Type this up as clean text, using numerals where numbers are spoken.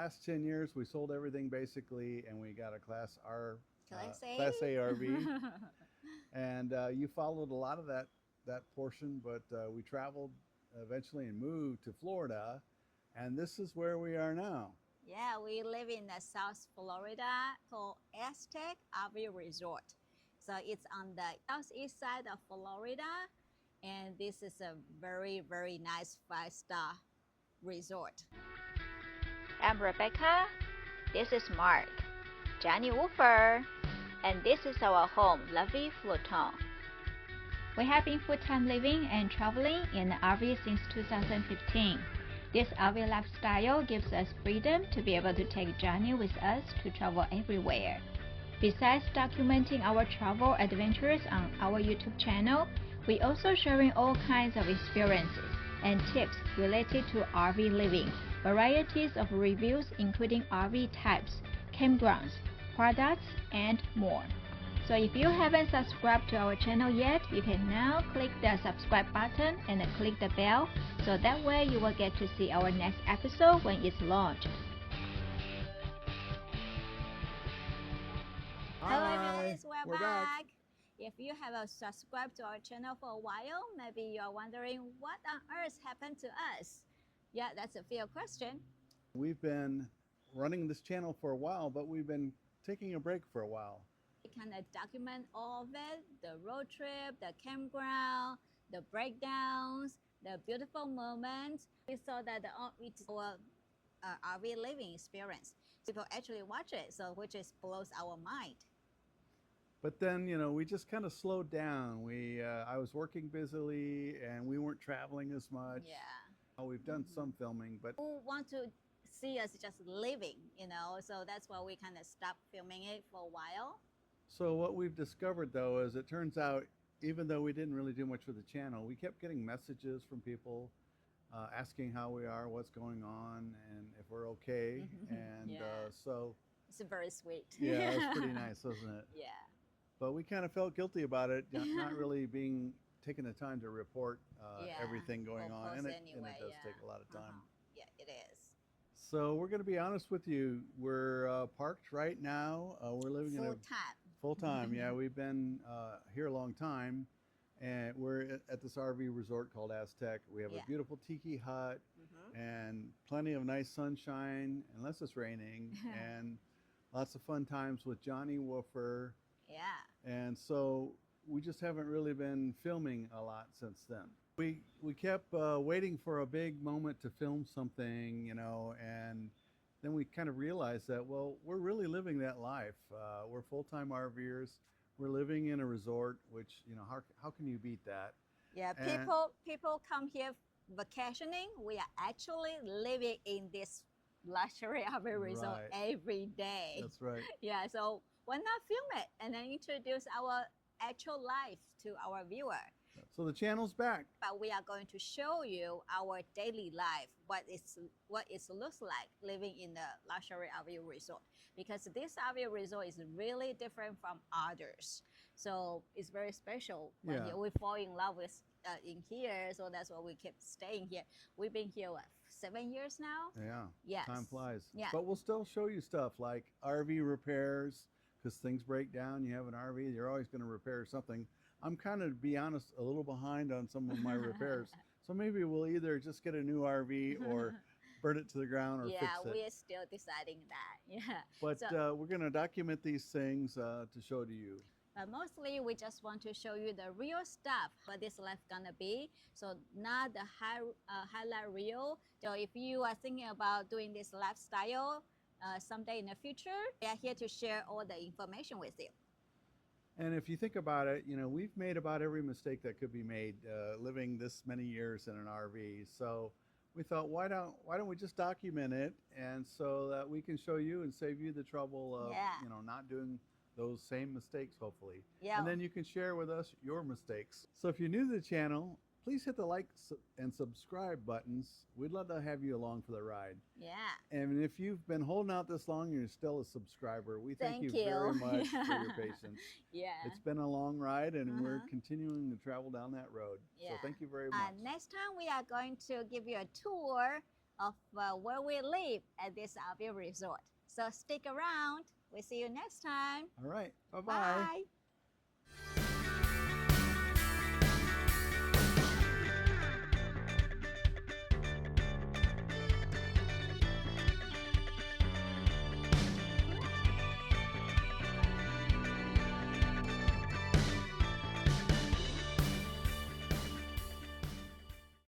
last 10 years, we sold everything basically, and we got a Class Class A A. RV. And you followed a lot of that portion, but we traveled eventually and moved to Florida, and this is where we are now. Yeah, we live in the South Florida called Aztec RV Resort. So it's on the southeast side of Florida, and this is a very, very nice 5-star resort. I'm Rebecca. This is Mark. Johnny Woofer. And this is our home, La Vie Flottante. We have been full-time living and traveling in the RV since 2015. This RV lifestyle gives us freedom to be able to take Johnny with us to travel everywhere. Besides documenting our travel adventures on our YouTube channel, we also sharing all kinds of experiences and tips related to RV living, varieties of reviews including RV types, campgrounds, products, and more. So if you haven't subscribed to our channel yet, you can now click the subscribe button and click the bell, so that way you will get to see our next episode when it's launched. Hello Hi, everyone, we're back. back. If you have subscribed to our channel for a while, maybe you're wondering what on earth happened to us. Yeah, that's a fair question. We've been running this channel for a while, but we've been taking a break for a while. We kind of document all of it, the road trip, the campground, the breakdowns, the beautiful moments. We saw that it's our RV living experience. People actually watch it, so which is blows our mind. But then, we just kind of slowed down. I was working busily, and we weren't traveling as much. Yeah. We've done some filming, but Who want to see us just living, so that's why we kind of stopped filming it for a while. so what we've discovered though is it turns out, even though we didn't really do much with the channel, we kept getting messages from people asking how we are, what's going on, and if we're okay. And Yeah. So It's very sweet. yeah, it was pretty nice, wasn't it? Yeah. But we kind of felt guilty about it, not really taking the time to report everything going Or on, post and it anyway, does yeah. take a lot of time. Yeah, it is. So we're going to be honest with you. We're parked right now. We're living in a Full time. full time. Yeah, we've been here a long time, and we're at this RV resort called Aztec. We have Yeah. a beautiful tiki hut and plenty of nice sunshine, unless it's raining, and lots of fun times with Johnny Woofer. Yeah. And so we just haven't really been filming a lot since then. We kept waiting for a big moment to film something, and then we kind of realized that, well, we're really living that life. We're full-time RVers. We're living in a resort, which, how can you beat that? Yeah, And- people come here vacationing. We are actually living in this luxury RV resort Right. every day. That's right. Yeah, so why not film it and then introduce our actual life to our viewer? So the channel's back. But we are going to show you our daily life, what it looks like living in the luxury RV resort. Because this RV resort is really different from others. So it's very special. When Yeah. we fall in love with in here, so that's why we keep staying here. We've been here, 7 years now? Yeah. Yes. Time flies. Yeah. But we'll still show you stuff like RV repairs, because things break down. You have an RV, you're always going to repair something. I'm kind of, to be honest, a little behind on some of my repairs. So maybe we'll either just get a new RV or burn it to the ground or Yeah, fix it. we're still deciding that. Yeah. But So- we're going to document these things to show to you. But mostly we just want to show you the real stuff, what this life gonna be. So not the highlight reel. So if you are thinking about doing this lifestyle someday in the future, we are here to share all the information with you. And if you think about it, we've made about every mistake that could be made living this many years in an RV. So we thought, why don't we just document it, and so that we can show you and save you the trouble of not doing those same mistakes, hopefully. Yeah. And then you can share with us your mistakes. So if you're new to the channel, please hit the like and subscribe buttons. We'd love to have you along for the ride. Yeah. And if you've been holding out this long and you're still a subscriber, we thank you Thank you. very much for your patience. Yeah. It's been a long ride, and we're continuing to travel down that road. Yeah. So thank you very much. Next time we are going to give you a tour of where we live at this RV resort. So stick around. We'll see you next time. All right. Bye-bye. Bye.